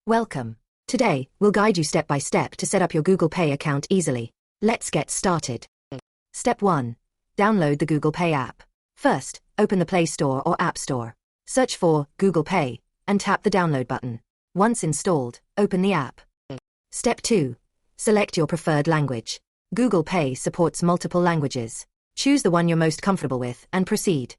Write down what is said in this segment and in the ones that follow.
Welcome. Today, we'll guide you step by step to set up your Google Pay account easily. Let's get started. Step 1. Download the Google Pay app. First, open the Play Store or App Store. Search for Google Pay and tap the download button. Once installed, open the app. Step 2. Select your preferred language. Google Pay supports multiple languages. Choose the one you're most comfortable with and proceed.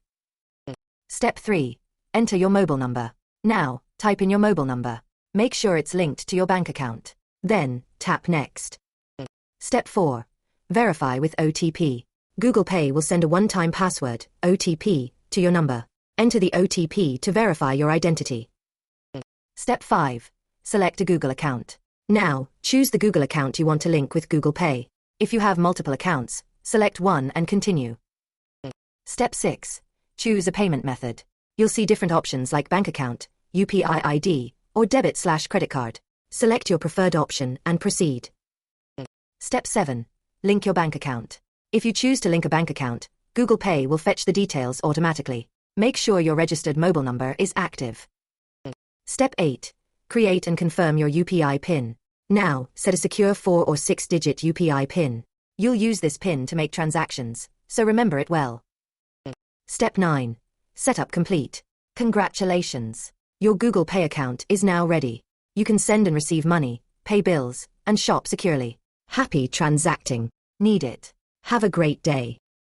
Step 3. Enter your mobile number. Now, type in your mobile number. Make sure it's linked to your bank account. Then, tap Next. Step 4. Verify with OTP. Google Pay will send a one-time password, OTP, to your number. Enter the OTP to verify your identity. Step 5. Select a Google account. Now, choose the Google account you want to link with Google Pay. If you have multiple accounts, select one and continue. Step 6. Choose a payment method. You'll see different options like bank account, UPI ID, or debit/credit card. Select your preferred option and proceed. Step 7. Link your bank account. If you choose to link a bank account, Google Pay will fetch the details automatically. Make sure your registered mobile number is active. Step 8. Create and confirm your UPI PIN. Now, set a secure 4 or 6-digit UPI PIN. You'll use this PIN to make transactions, so remember it well. Step 9. Setup complete. Congratulations! Your Google Pay account is now ready. You can send and receive money, pay bills, and shop securely. Happy transacting. Need it. Have a great day.